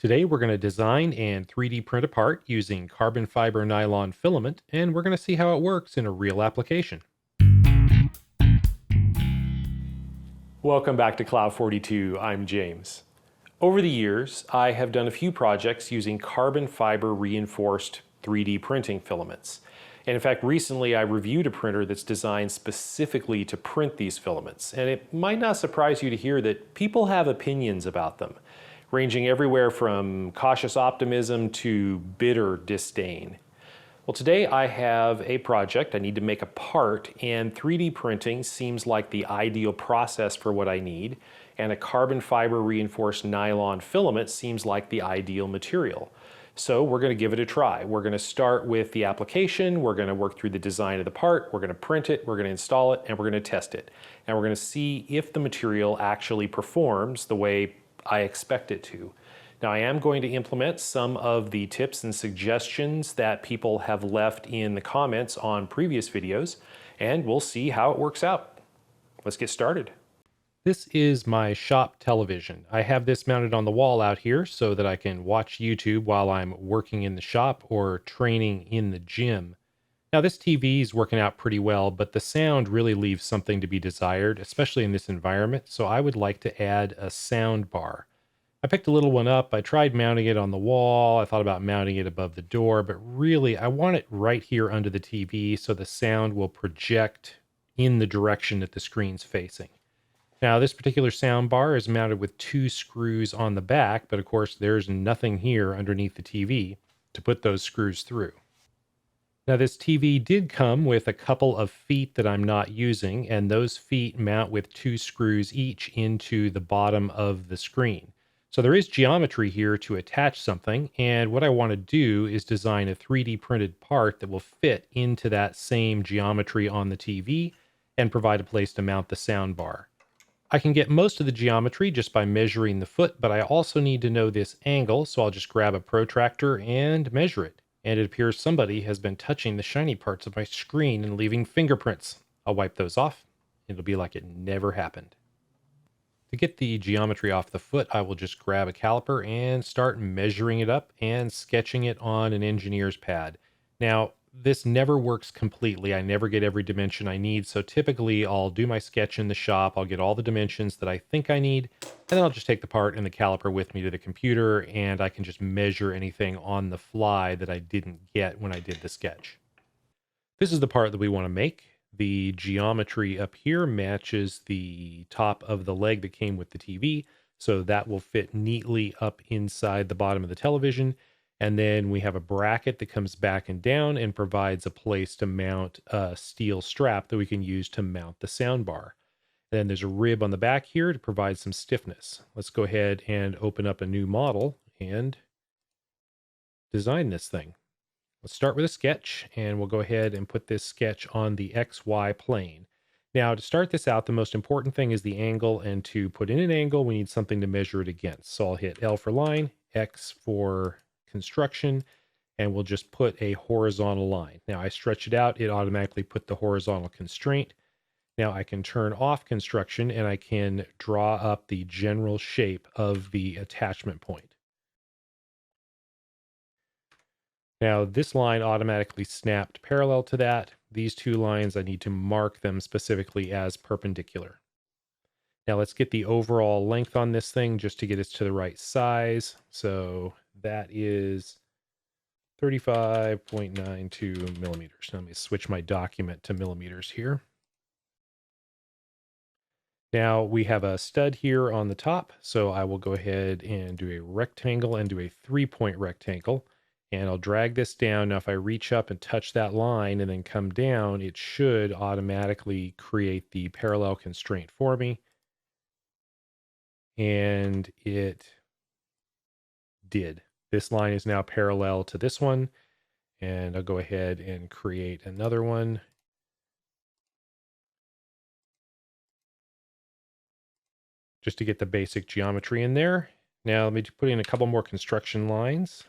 Today we're going to design and 3D print a part using carbon fiber nylon filament, and we're going to see how it works in a real application. Welcome back to Cloud 42. I'm James. Over the years, I have done a few projects using carbon fiber reinforced 3D printing filaments. And in fact, recently I reviewed a printer that's designed specifically to print these filaments. And it might not surprise you to hear that people have opinions about them, ranging everywhere from cautious optimism to bitter disdain. Well, today I have a project. I need to make a part, and 3D printing seems like the ideal process for what I need, and a carbon fiber reinforced nylon filament seems like the ideal material. So we're going to give it a try. We're going to start with the application, we're going to work through the design of the part, we're going to print it, we're going to install it, and we're going to test it. And we're going to see if the material actually performs the way I expect it to. Now I am going to implement some of the tips and suggestions that people have left in the comments on previous videos, and we'll see how it works out. Let's get started. This is my shop television. I have this mounted on the wall out here so that I can watch YouTube while I'm working in the shop or training in the gym. Now this TV is working out pretty well, but the sound really leaves something to be desired, especially in this environment, so I would like to add a sound bar. I picked a little one up. I tried mounting it on the wall. I thought about mounting it above the door, but really I want it right here under the TV so the sound will project in the direction that the screen's facing. Now, this particular sound bar is mounted with 2 screws on the back, but of course there's nothing here underneath the TV to put those screws through. Now, this TV did come with a couple of feet that I'm not using, and those feet mount with 2 screws each into the bottom of the screen. So there is geometry here to attach something, and what I want to do is design a 3D printed part that will fit into that same geometry on the TV and provide a place to mount the sound bar. I can get most of the geometry just by measuring the foot, but I also need to know this angle, so I'll just grab a protractor and measure it. And it appears somebody has been touching the shiny parts of my screen and leaving fingerprints. I'll wipe those off. It'll be like it never happened. To get the geometry off the foot, I will just grab a caliper and start measuring it up and sketching it on an engineer's pad. Now, this never works completely. I never get every dimension I need, so typically I'll do my sketch in the shop, I'll get all the dimensions that I think I need, and then I'll just take the part and the caliper with me to the computer, and I can just measure anything on the fly that I didn't get when I did the sketch. This is the part that we want to make. The geometry up here matches the top of the leg that came with the TV, so that will fit neatly up inside the bottom of the television. And then we have a bracket that comes back and down and provides a place to mount a steel strap that we can use to mount the sound bar. And then there's a rib on the back here to provide some stiffness. Let's go ahead and open up a new model and design this thing. Let's start with a sketch, and we'll go ahead and put this sketch on the XY plane. Now, to start this out, the most important thing is the angle, and to put in an angle, we need something to measure it against. So I'll hit L for line, X for construction, and we'll just put a horizontal line. Now, I stretch it out, it automatically put the horizontal constraint. Now I can turn off construction, and I can draw up the general shape of the attachment point. Now this line automatically snapped parallel to that. These 2 lines, I need to mark them specifically as perpendicular. Now let's get the overall length on this thing just to get it to the right size. So that is 35.92 millimeters. Now let me switch my document to millimeters here. Now we have a stud here on the top, so I will go ahead and do a rectangle and do a 3-point rectangle. And I'll drag this down. Now, if I reach up and touch that line and then come down, it should automatically create the parallel constraint for me. And it did. This line is now parallel to this one. And I'll go ahead and create another one. Just to get the basic geometry in there. Now, let me put in a couple more construction lines.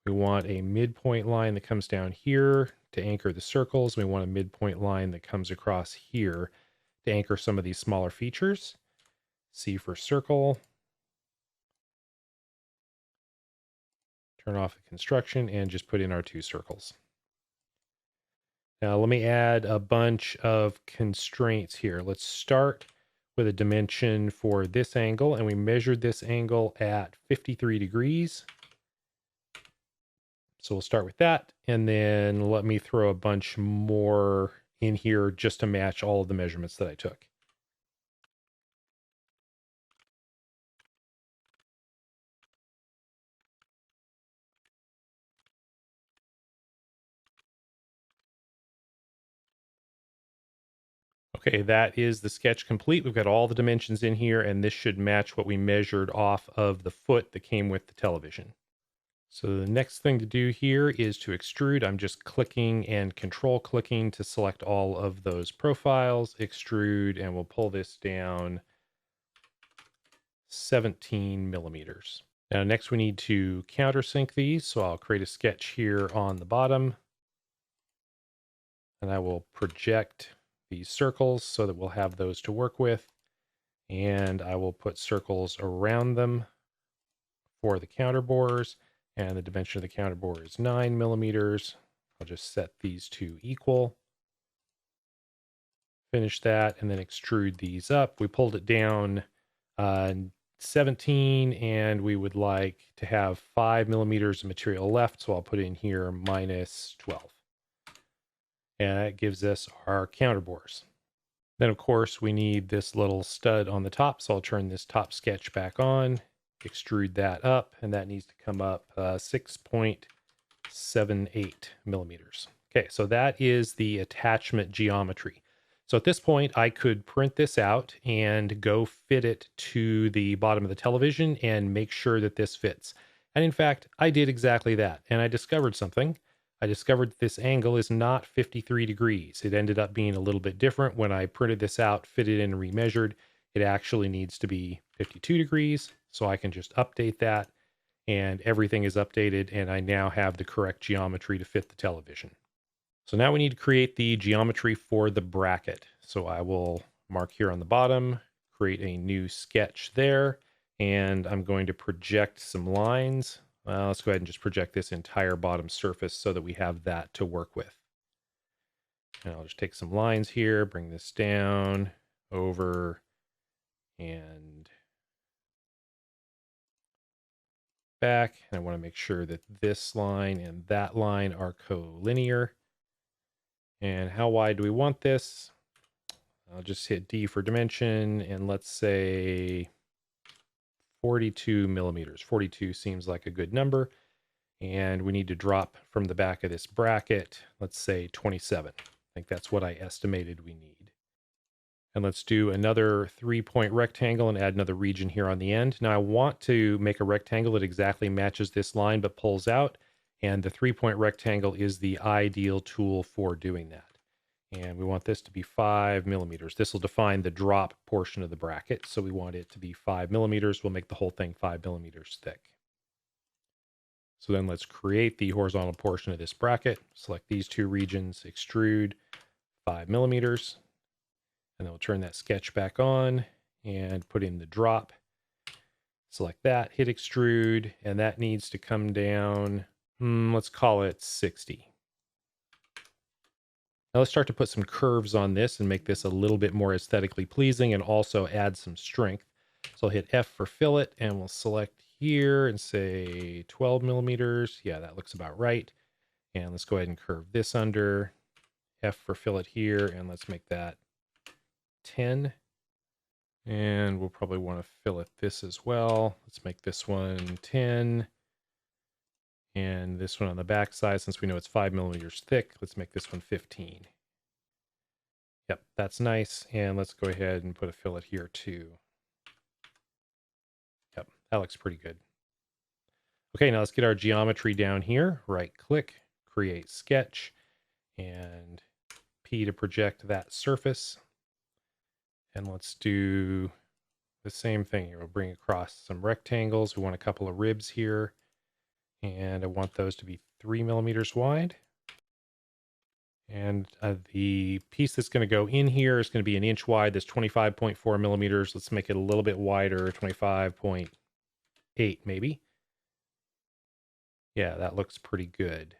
We want a midpoint line that comes down here to anchor the circles. We want a midpoint line that comes across here to anchor some of these smaller features. C for circle. Turn off the construction and just put in our 2 circles. Now let me add a bunch of constraints here. Let's start with a dimension for this angle, and we measured this angle at 53 degrees. So we'll start with that, and then let me throw a bunch more in here just to match all of the measurements that I took. Okay, that is the sketch complete. We've got all the dimensions in here, and this should match what we measured off of the foot that came with the television. So the next thing to do here is to extrude. I'm just clicking and control clicking to select all of those profiles, extrude, and we'll pull this down 17 millimeters. Now next we need to countersink these. So I'll create a sketch here on the bottom, and I will project these circles so that we'll have those to work with. And I will put circles around them for the counterbores. And the dimension of the counterbore is 9 millimeters. I'll just set these two equal. Finish that and then extrude these up. We pulled it down 17, and we would like to have 5 millimeters of material left. So I'll put in here minus 12. And that gives us our counterbores. Then, of course, we need this little stud on the top. So I'll turn this top sketch back on, extrude that up, and that needs to come up 6.78 millimeters. Okay, so that is the attachment geometry. So at this point, I could print this out and go fit it to the bottom of the television and make sure that this fits. And in fact, I did exactly that. And I discovered something. I discovered that this angle is not 53 degrees. It ended up being a little bit different when I printed this out, fitted in, and remeasured. It actually needs to be 52 degrees. So I can just update that, and everything is updated, and I now have the correct geometry to fit the television. So now we need to create the geometry for the bracket. So I will mark here on the bottom, create a new sketch there, and I'm going to project some lines. Let's go ahead and just project this entire bottom surface so that we have that to work with. And I'll just take some lines here, bring this down, over, and back. And I want to make sure that this line and that line are collinear. And how wide do we want this? I'll just hit D for dimension, and let's say 42 millimeters. 42 seems like a good number. And we need to drop from the back of this bracket, let's say 27. I think that's what I estimated we need. And let's do another 3-point rectangle and add another region here on the end. Now I want to make a rectangle that exactly matches this line but pulls out. And the 3-point rectangle is the ideal tool for doing that. And we want this to be 5 millimeters. This will define the drop portion of the bracket. So we want it to be 5 millimeters. We'll make the whole thing 5 millimeters thick. So then let's create the horizontal portion of this bracket. Select these two regions, extrude 5 millimeters. And then we'll turn that sketch back on and put in the drop. Select that, hit extrude, and that needs to come down, let's call it 60. Now let's start to put some curves on this and make this a little bit more aesthetically pleasing and also add some strength. So I'll hit F for fillet, and we'll select here and say 12 millimeters. Yeah, that looks about right. And let's go ahead and curve this under. F for fillet here, and let's make that 10. And we'll probably want to fillet this as well. Let's make this one 10. And this one on the back side, since we know it's 5 millimeters thick, let's make this one 15. Yep, that's nice. And let's go ahead and put a fillet here too. Yep, that looks pretty good. Okay, now let's get our geometry down here. Right click, create sketch, and P to project that surface. And let's do the same thing here. We'll bring across some rectangles. We want a couple of ribs here. And I want those to be 3 millimeters wide. And the piece that's going to go in here is going to be an inch wide. That's 25.4 millimeters. Let's make it a little bit wider, 25.8 maybe. Yeah, that looks pretty good.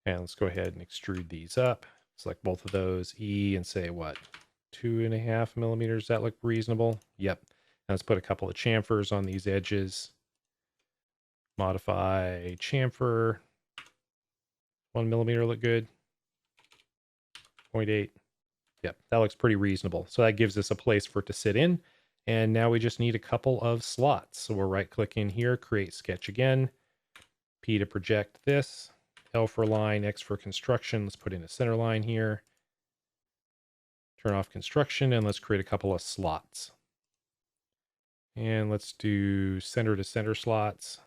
And let's go ahead and extrude these up. Select both of those, E, and say what? 2.5 millimeters. That look reasonable? Yep. Now let's put a couple of chamfers on these edges. Modify chamfer. 1 millimeter look good. 0.8. Yep, that looks pretty reasonable. So that gives us a place for it to sit in. And now we just need a couple of slots. So we'll right click in here, create sketch again. P to project this. L for line, X for construction. Let's put in a center line here. Turn off construction and let's create a couple of slots. And let's do center to center slots.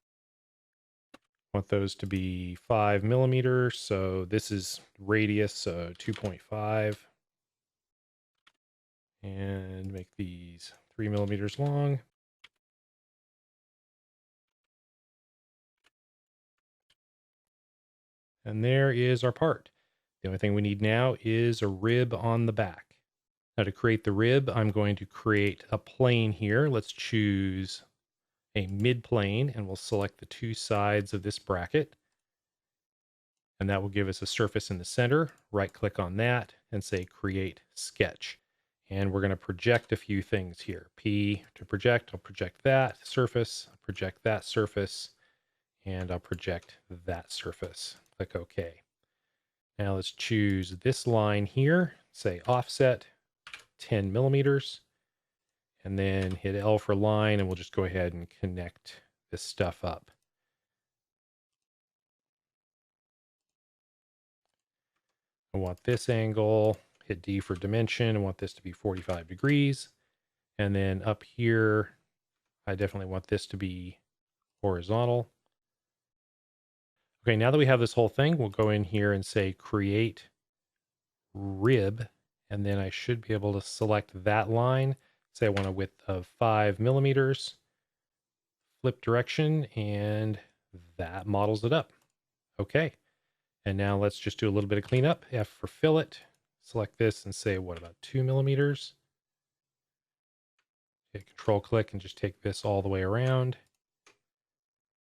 Want those to be 5 millimeters. So this is radius, so 2.5. And make these 3 millimeters long. And there is our part. The only thing we need now is a rib on the back. Now to create the rib, I'm going to create a plane here. Let's choose a mid plane and we'll select the two sides of this bracket. And that will give us a surface in the center. Right click on that and say create sketch. And we're going to project a few things here. P to project, I'll project that surface, project that surface, and I'll project that surface. Click OK. Now let's choose this line here, say offset 10 millimeters, and then hit L for line, and we'll just go ahead and connect this stuff up. I want this angle, hit D for dimension. I want this to be 45 degrees. And then up here, I definitely want this to be horizontal. Okay, now that we have this whole thing, we'll go in here and say create rib, and then I should be able to select that line. Say I want a width of 5 millimeters, flip direction, and that models it up. Okay, and now let's just do a little bit of cleanup. F for fillet, select this and say, what about 2 millimeters? Hit control click and just take this all the way around.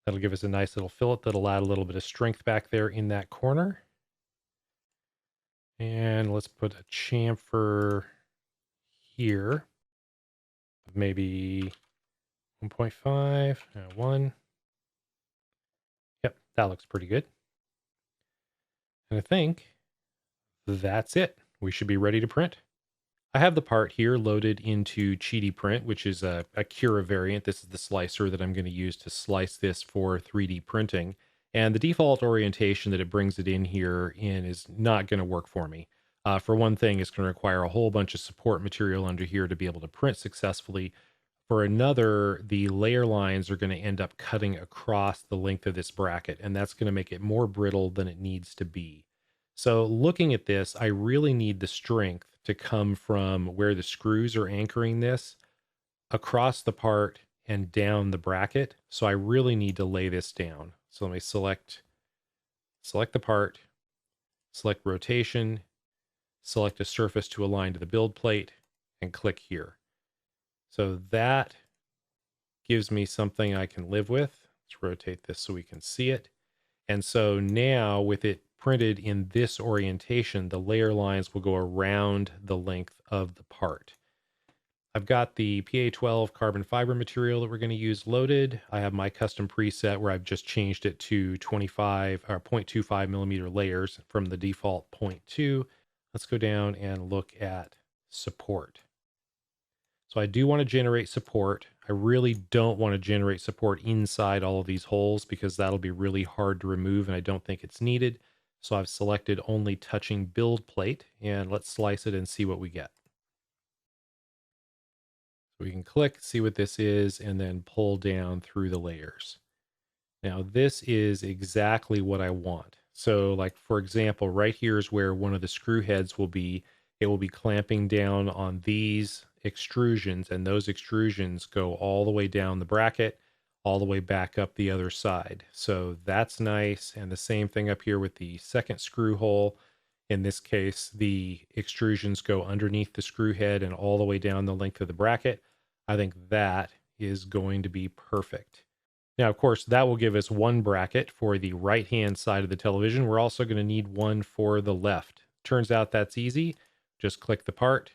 That'll give us a nice little fillet that'll add a little bit of strength back there in that corner. And let's put a chamfer here. Maybe 1.5, 1. Yep, that looks pretty good. And I think that's it. We should be ready to print. I have the part here loaded into QIDI which is a Cura variant. This is the slicer that I'm going to use to slice this for 3D printing. And the default orientation that it brings it in here in is not going to work for me. For one thing, it's going to require a whole bunch of support material under here to be able to print successfully. For another, the layer lines are going to end up cutting across the length of this bracket, and that's going to make it more brittle than it needs to be. So looking at this, I really need the strength to come from where the screws are anchoring this across the part and down the bracket. So I really need to lay this down. So let me select the part, select rotation, select a surface to align to the build plate, and click here. So that gives me something I can live with. Let's rotate this so we can see it. And so now with it printed in this orientation, the layer lines will go around the length of the part. I've got the PA12 carbon fiber material that we're going to use loaded. I have my custom preset where I've just changed it to 25 or 0.25 millimeter layers from the default 0.2. Let's go down and look at support. So I do want to generate support. I really don't want to generate support inside all of these holes because that'll be really hard to remove and I don't think it's needed. So I've selected only touching build plate, and let's slice it and see what we get. So we can click, see what this is, and then pull down through the layers. Now this is exactly what I want. So like, for example, right here is where one of the screw heads will be. It will be clamping down on these extrusions, and those extrusions go all the way down the bracket, all the way back up the other side. So that's nice. And the same thing up here with the second screw hole. In this case, the extrusions go underneath the screw head and all the way down the length of the bracket. I think that is going to be perfect. Now, of course, that will give us one bracket for the right-hand side of the television. We're also going to need one for the left. Turns out that's easy. Just click the part,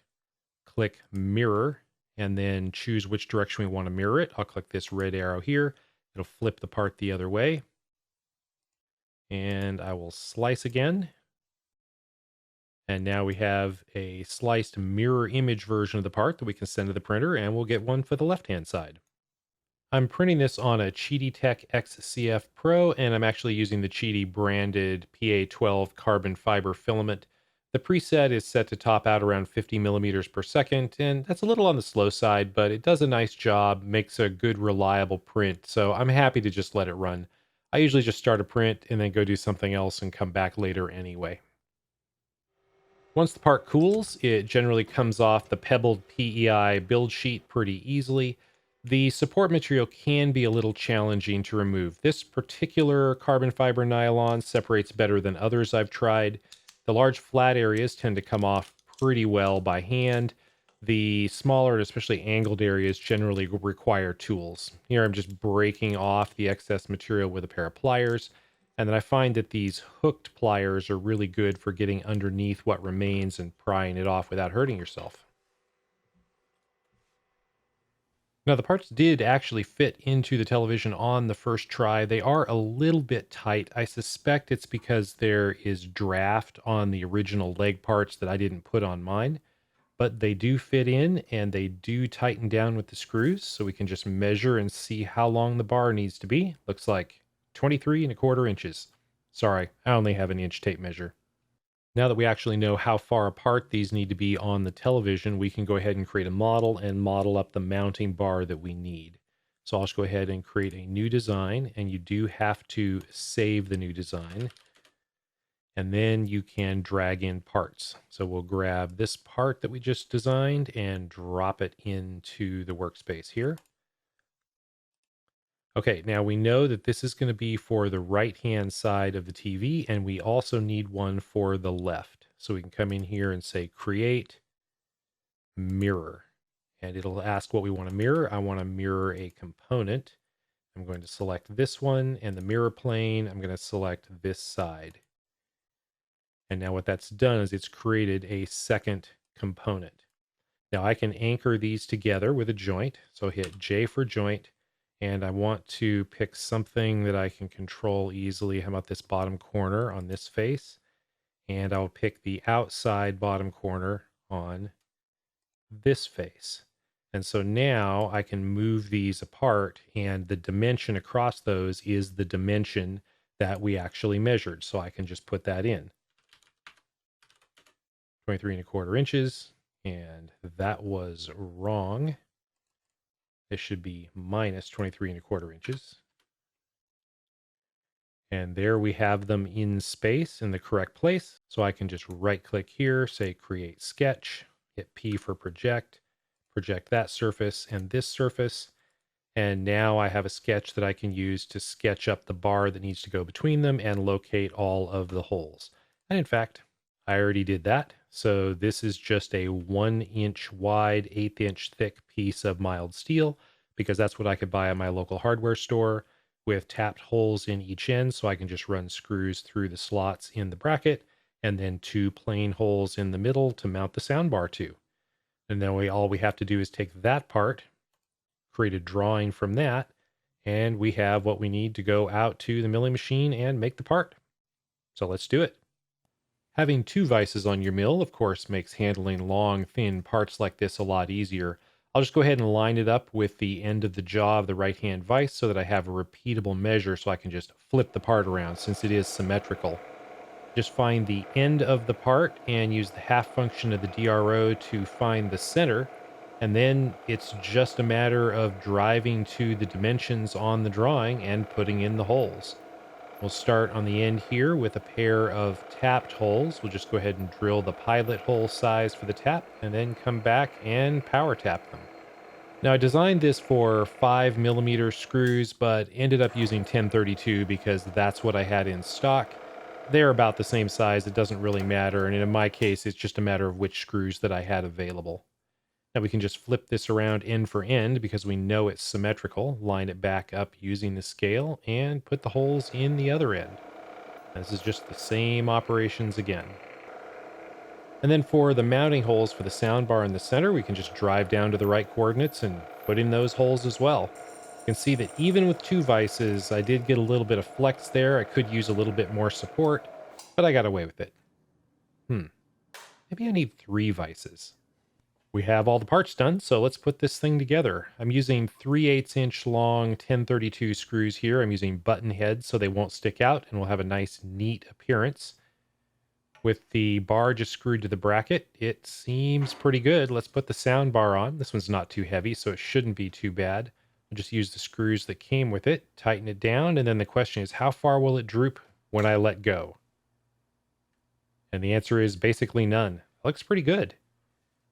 click mirror, and then choose which direction we want to mirror it. I'll click this red arrow here. It'll flip the part the other way. And I will slice again. And now we have a sliced mirror image version of the part that we can send to the printer, and we'll get one for the left-hand side. I'm printing this on a QIDI Tech XCF Pro, and I'm actually using the QIDI branded PA12 carbon fiber filament. The preset is set to top out around 50 millimeters per second, and that's a little on the slow side, but it does a nice job, makes a good reliable print, so I'm happy to just let it run. I usually just start a print and then go do something else and come back later anyway. Once the part cools, it generally comes off the pebbled PEI build sheet pretty easily. The support material can be a little challenging to remove. This particular carbon fiber nylon separates better than others I've tried. The large flat areas tend to come off pretty well by hand. The smaller and especially angled areas generally require tools. Here I'm just breaking off the excess material with a pair of pliers. And then I find that these hooked pliers are really good for getting underneath what remains and prying it off without hurting yourself. Now, the parts did actually fit into the television on the first try. They are a little bit tight. I suspect it's because there is draft on the original leg parts that I didn't put on mine, but they do fit in and they do tighten down with the screws. So we can just measure and see how long the bar needs to be. Looks like 23¼ inches. Sorry, I only have an inch tape measure. Now that we actually know how far apart these need to be on the television, we can go ahead and create a model and model up the mounting bar that we need. So I'll just go ahead and create a new design, and you do have to save the new design. And then you can drag in parts. So we'll grab this part that we just designed and drop it into the workspace here. Okay, now we know that this is going to be for the right-hand side of the TV, and we also need one for the left. So we can come in here and say create mirror, and it'll ask what we want to mirror. I want to mirror a component. I'm going to select this one, and the mirror plane, I'm going to select this side. And now what that's done is it's created a second component. Now I can anchor these together with a joint. So hit J for joint. And I want to pick something that I can control easily. How about this bottom corner on this face? And I'll pick the outside bottom corner on this face. And so now I can move these apart, and the dimension across those is the dimension that we actually measured. So I can just put that in. 23¼ inches. And that was wrong. This should be minus 23¼ inches. And there we have them in space in the correct place. So I can just right click here, say create sketch, hit P for project that surface and this surface. And now I have a sketch that I can use to sketch up the bar that needs to go between them and locate all of the holes. And in fact, I already did that. So this is just a 1-inch wide, 1/8 inch thick piece of mild steel, because that's what I could buy at my local hardware store, with tapped holes in each end. So I can just run screws through the slots in the bracket, and then 2 plain holes in the middle to mount the soundbar to. And then all we have to do is take that part, create a drawing from that, and we have what we need to go out to the milling machine and make the part. So let's do it. Having 2 vices on your mill, of course, makes handling long, thin parts like this a lot easier. I'll just go ahead and line it up with the end of the jaw of the right-hand vise so that I have a repeatable measure, so I can just flip the part around since it is symmetrical. Just find the end of the part and use the half function of the DRO to find the center. And then it's just a matter of driving to the dimensions on the drawing and putting in the holes. We'll start on the end here with a pair of tapped holes. We'll just go ahead and drill the pilot hole size for the tap and then come back and power tap them. Now I designed this for 5mm screws, but ended up using 1032 because that's what I had in stock. They're about the same size. It doesn't really matter. And in my case, it's just a matter of which screws that I had available. Now we can just flip this around end for end because we know it's symmetrical, line it back up using the scale, and put the holes in the other end. This is just the same operations again. And then for the mounting holes for the soundbar in the center, we can just drive down to the right coordinates and put in those holes as well. You can see that even with 2 vices, I did get a little bit of flex there. I could use a little bit more support, but I got away with it. Maybe I need 3 vices. We have all the parts done, so let's put this thing together. I'm using 3/8 inch long 1032 screws here. I'm using button heads so they won't stick out and will have a nice, neat appearance. With the bar just screwed to the bracket, it seems pretty good. Let's put the sound bar on. This one's not too heavy, so it shouldn't be too bad. I'll just use the screws that came with it, tighten it down, and then the question is, how far will it droop when I let go? And the answer is basically none. It looks pretty good.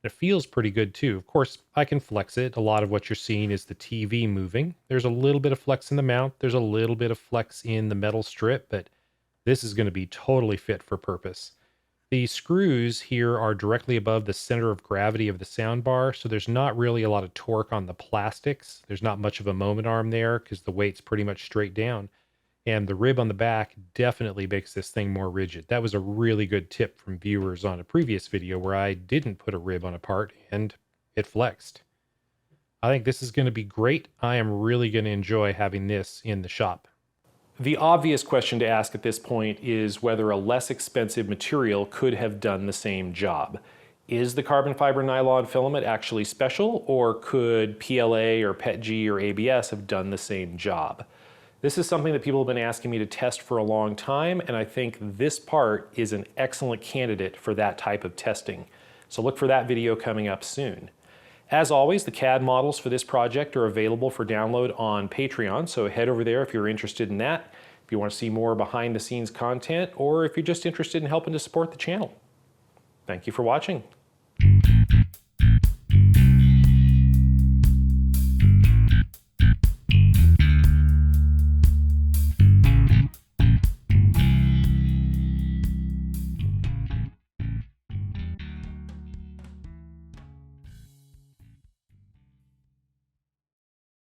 It feels pretty good too. Of course, I can flex it. A lot of what you're seeing is the TV moving. There's a little bit of flex in the mount. There's a little bit of flex in the metal strip, but this is going to be totally fit for purpose. The screws here are directly above the center of gravity of the soundbar, so there's not really a lot of torque on the plastics. There's not much of a moment arm there because the weight's pretty much straight down. And the rib on the back definitely makes this thing more rigid. That was a really good tip from viewers on a previous video where I didn't put a rib on a part and it flexed. I think this is going to be great. I am really going to enjoy having this in the shop. The obvious question to ask at this point is whether a less expensive material could have done the same job. Is the carbon fiber nylon filament actually special, or could PLA or PETG or ABS have done the same job? This is something that people have been asking me to test for a long time, and I think this part is an excellent candidate for that type of testing. So look for that video coming up soon. As always, the CAD models for this project are available for download on Patreon, so head over there if you're interested in that, if you want to see more behind the scenes content, or if you're just interested in helping to support the channel. Thank you for watching.